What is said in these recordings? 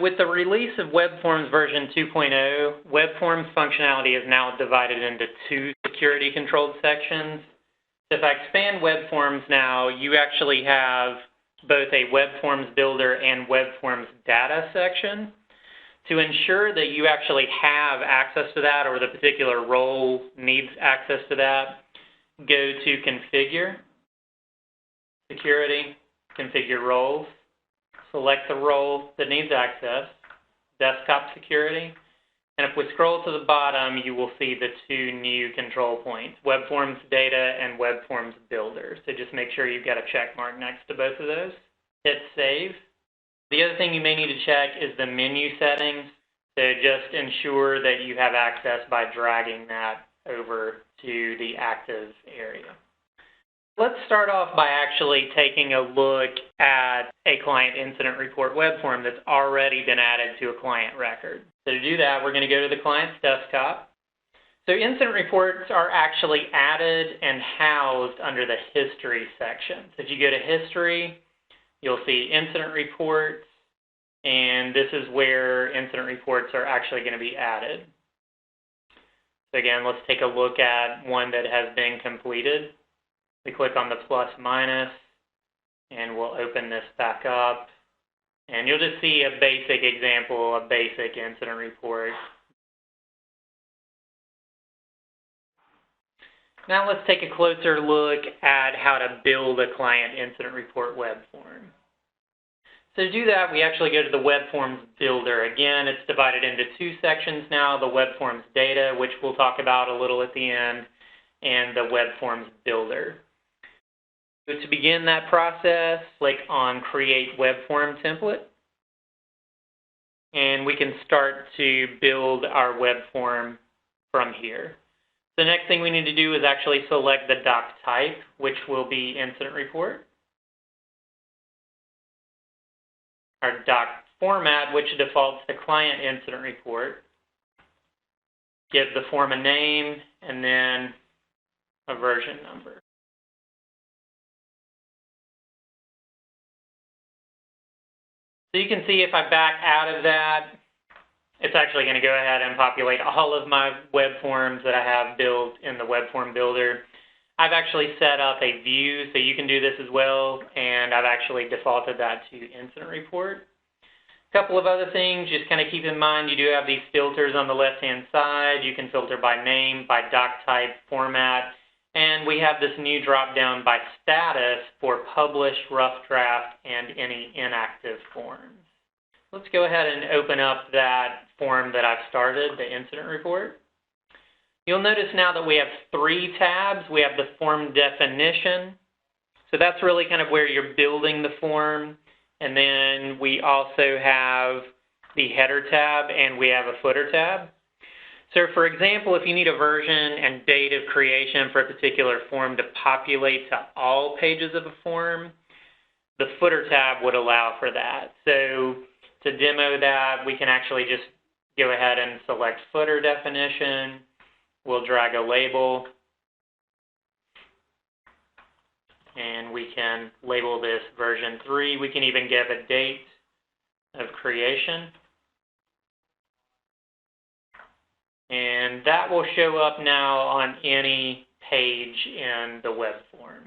With the release of Webforms version 2.0, Webforms functionality is now divided into two security-controlled sections. So if I expand Webforms now, you actually have both a Webforms builder and Webforms data section. To ensure that you actually have access to that or the particular role needs access to that, go to Configure, Security, Configure Roles. Select the role that needs access, Desktop Security, and if we scroll to the bottom, you will see the two new control points, Webforms Data and Webforms Builder. So just make sure you've got a check mark next to both of those. Hit Save. The other thing you may need to check is the menu settings. So just ensure that you have access by dragging that over to the active area. Let's start off by actually taking a look at a client incident report web form that's already been added to a client record. So to do that, we're going to go to the client's desktop. So incident reports are actually added and housed under the History section. So if you go to History, you'll see Incident Reports, and this is where incident reports are actually going to be added. So again, let's take a look at one that has been completed. We click on the plus minus, and we'll open this back up. And you'll just see a basic example, a basic incident report. Now let's take a closer look at how to build a client incident report web form. So to do that, we actually go to the Webforms Builder. Again, it's divided into two sections now, the Webforms Data, which we'll talk about a little at the end, and the Webforms Builder. So to begin that process, click on Create Web Form Template, and we can start to build our web form from here. The next thing we need to do is actually select the doc type, which will be Incident Report. Our doc format, which defaults to Client Incident Report. Give the form a name and then a version number. So you can see if I back out of that, it's actually going to go ahead and populate all of my web forms that I have built in the Web Form Builder. I've actually set up a view, so you can do this as well, and I've actually defaulted that to Incident Report. A couple of other things, just kind of keep in mind, you do have these filters on the left-hand side. You can filter by name, by doc type, format, and we have this new drop-down by status for published, rough draft, and any inactive forms. Let's go ahead and open up that form that I've started, the incident report. You'll notice now that we have three tabs. We have the form definition. So that's really kind of where you're building the form. And then we also have the header tab and we have a footer tab. So for example, if you need a version and date of creation for a particular form to populate to all pages of a form, the footer tab would allow for that. So to demo that, we can actually just go ahead and select footer definition. We'll drag a label, and we can label this version 3. We can even give a date of creation. And that will show up now on any page in the web form.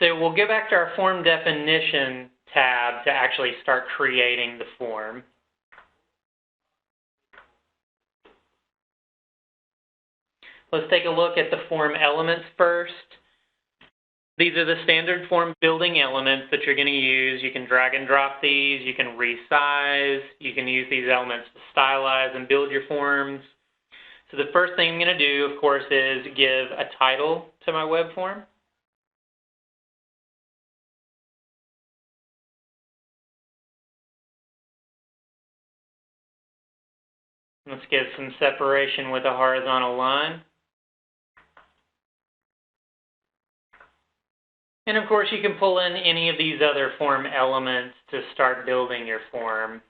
So we'll go back to our form definition tab to actually start creating the form. Let's take a look at the form elements first. These are the standard form building elements that you're going to use. You can drag and drop these. You can resize. You can use these elements to stylize and build your forms. So the first thing I'm going to do, of course, is give a title to my web form. Let's give some separation with a horizontal line. And of course, you can pull in any of these other form elements to start building your form.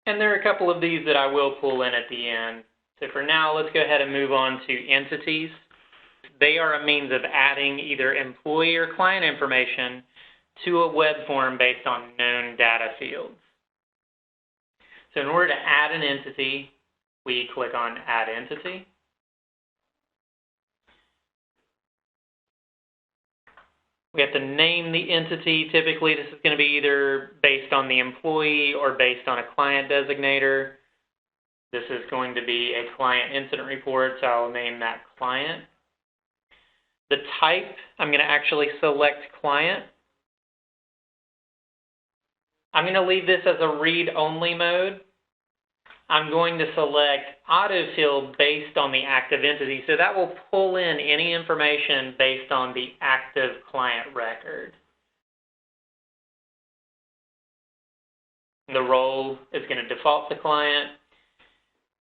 And there are a couple of these that I will pull in at the end. So for now, let's go ahead and move on to entities. They are a means of adding either employee or client information to a web form based on known data fields. So in order to add an entity, we click on Add Entity. We have to name the entity. Typically, this is going to be either based on the employee or based on a client designator. This is going to be a client incident report, so I'll name that client. The type, I'm going to actually select client. I'm going to leave this as a read-only mode. I'm going to select autofill based on the active entity, so that will pull in any information based on the active client record. The role is going to default to client.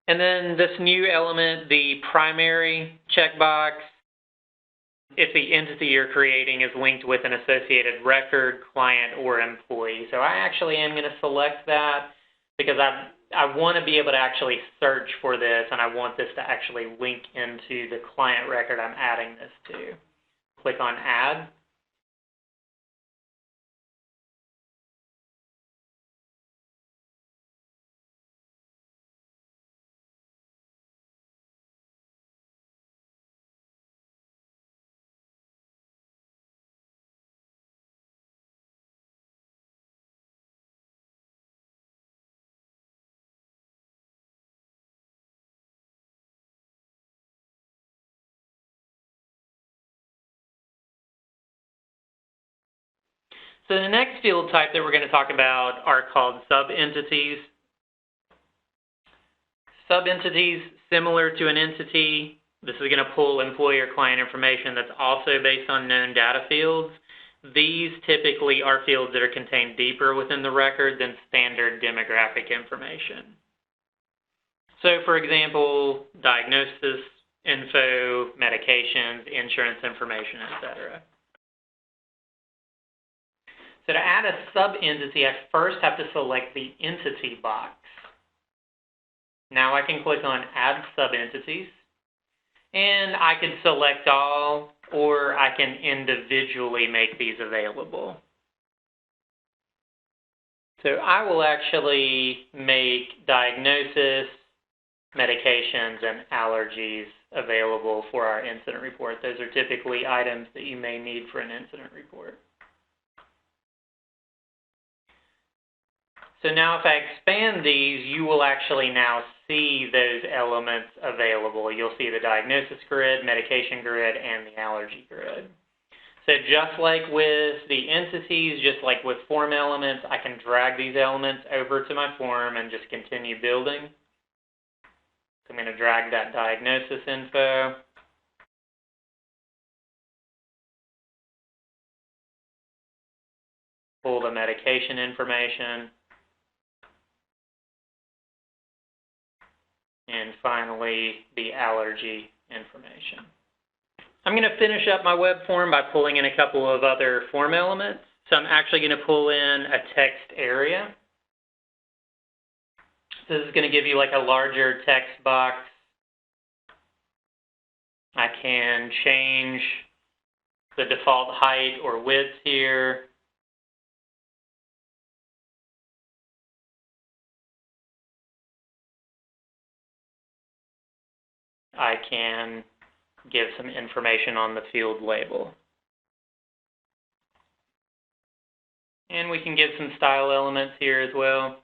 And then this new element, the primary checkbox, if the entity you're creating is linked with an associated record, client, or employee. So I actually am going to select that because I want to be able to actually search for this, and I want this to actually link into the client record I'm adding this to. Click on Add. So the next field type that we're going to talk about are called sub-entities. Sub-entities, similar to an entity, this is going to pull employee or client information that's also based on known data fields. These typically are fields that are contained deeper within the record than standard demographic information. So for example, diagnosis, info, medications, insurance information, etc. So to add a sub-entity, I first have to select the entity box. Now I can click on Add Sub-Entities, and I can select all, or I can individually make these available. So I will actually make diagnosis, medications, and allergies available for our incident report. Those are typically items that you may need for an incident report. So now if I expand these, you will actually now see those elements available. You'll see the diagnosis grid, medication grid, and the allergy grid. So just like with the entities, just like with form elements, I can drag these elements over to my form and just continue building. So I'm going to drag that diagnosis info. Pull the medication information. And finally, the allergy information. I'm going to finish up my web form by pulling in a couple of other form elements. So I'm actually going to pull in a text area. So this is going to give you like a larger text box. I can change the default height or width here. I can give some information on the field label. And we can give some style elements here as well.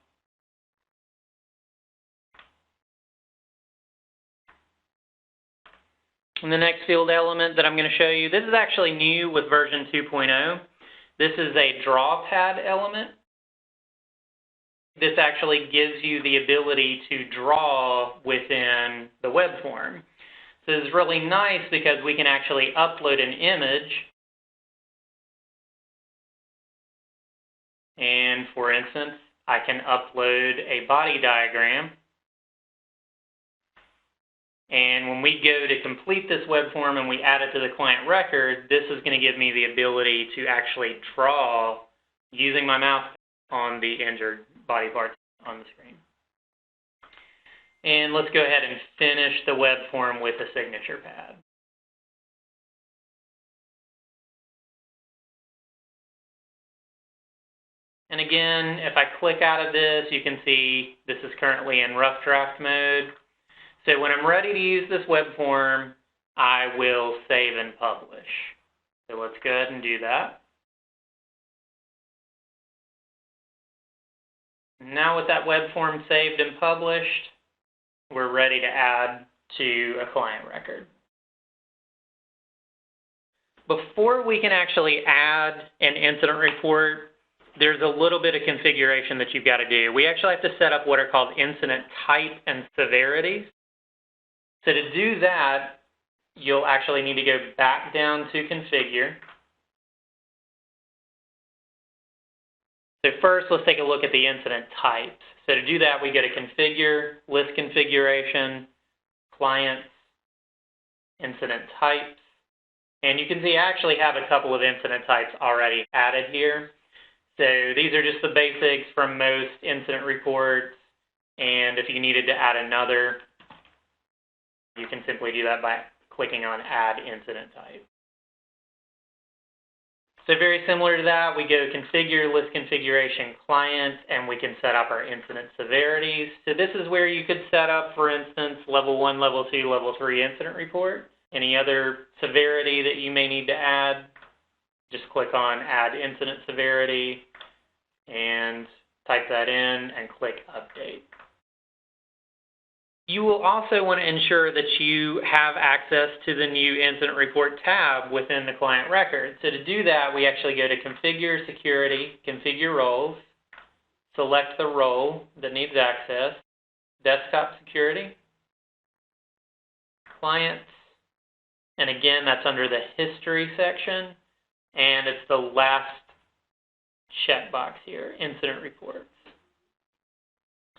And the next field element that I'm going to show you, this is actually new with version 2.0. This is a draw pad element. This actually gives you the ability to draw within the web form. So this is really nice because we can actually upload an image. And for instance, I can upload a body diagram. And when we go to complete this web form and we add it to the client record, this is going to give me the ability to actually draw using my mouse on the injured body parts on the screen. And let's go ahead and finish the web form with the signature pad. And again, if I click out of this, you can see this is currently in rough draft mode. So when I'm ready to use this web form, I will save and publish. So let's go ahead and do that. Now with that web form saved and published, we're ready to add to a client record. Before we can actually add an incident report, there's a little bit of configuration that you've got to do. We actually have to set up what are called incident type and severities. So to do that, you'll actually need to go back down to configure. So first, let's take a look at the incident types. So to do that, we go to configure, list configuration, clients, incident types. And you can see I actually have a couple of incident types already added here. So these are just the basics from most incident reports, and if you needed to add another, you can simply do that by clicking on Add Incident Type. So very similar to that, we go Configure, List Configuration, Client, and we can set up our incident severities. So this is where you could set up, for instance, Level 1, Level 2, Level 3 incident report. Any other severity that you may need to add, just click on Add Incident Severity and type that in and click Update. You will also want to ensure that you have access to the new Incident Report tab within the client record. So to do that, we actually go to Configure Security, Configure Roles, select the role that needs access, Desktop Security, Clients, and again, that's under the History section, and it's the last checkbox here, Incident Reports.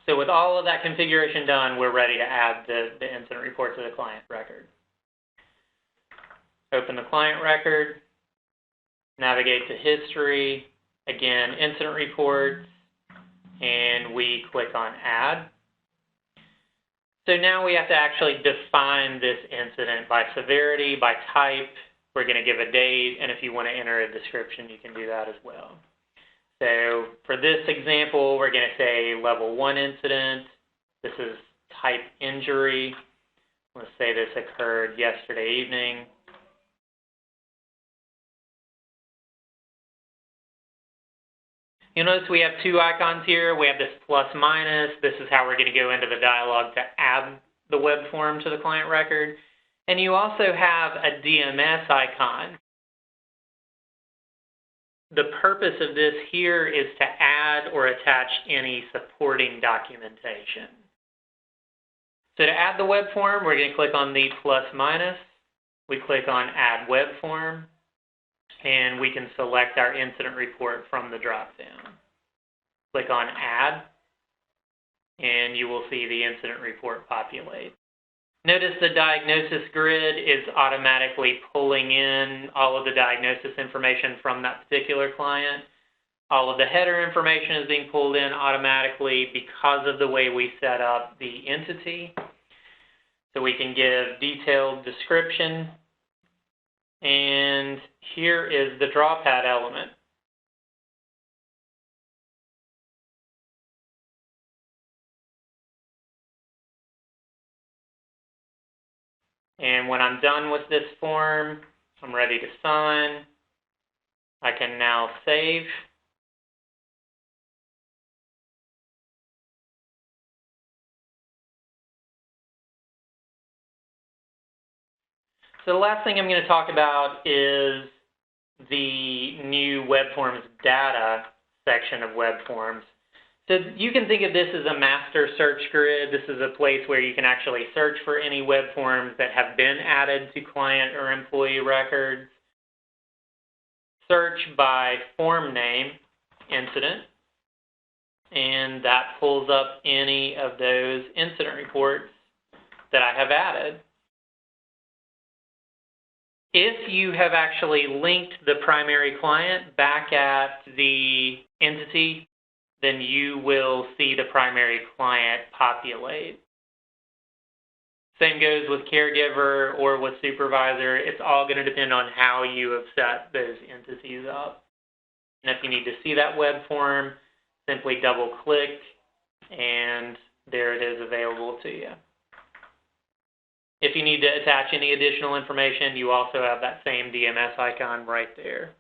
So with all of that configuration done, we're ready to add the incident report to the client record. Open the client record, navigate to History, again, Incident Reports, and we click on Add. So now we have to actually define this incident by severity, by type. We're going to give a date, and if you want to enter a description, you can do that as well. So for this example, we're going to say Level 1 incident. This is type injury. Let's say this occurred yesterday evening. You'll notice we have two icons here. We have this plus minus. This is how we're going to go into the dialog to add the web form to the client record. And you also have a DMS icon. The purpose of this here is to add or attach any supporting documentation. So to add the web form, we're going to click on the plus minus. We click on Add Web Form, and we can select our incident report from the drop-down. Click on Add, and you will see the incident report populate. Notice the diagnosis grid is automatically pulling in all of the diagnosis information from that particular client. All of the header information is being pulled in automatically because of the way we set up the entity. So we can give detailed description. And here is the draw pad element. And when I'm done with this form, I'm ready to sign. I can now save. So the last thing I'm going to talk about is the new Webforms data section of Webforms. So you can think of this as a master search grid. This is a place where you can actually search for any web forms that have been added to client or employee records. Search by form name, incident, and that pulls up any of those incident reports that I have added. If you have actually linked the primary client back at the entity, then you will see the primary client populate. Same goes with caregiver or with supervisor. It's all going to depend on how you have set those entities up. And if you need to see that web form, simply double click and there it is available to you. If you need to attach any additional information, you also have that same DMS icon right there.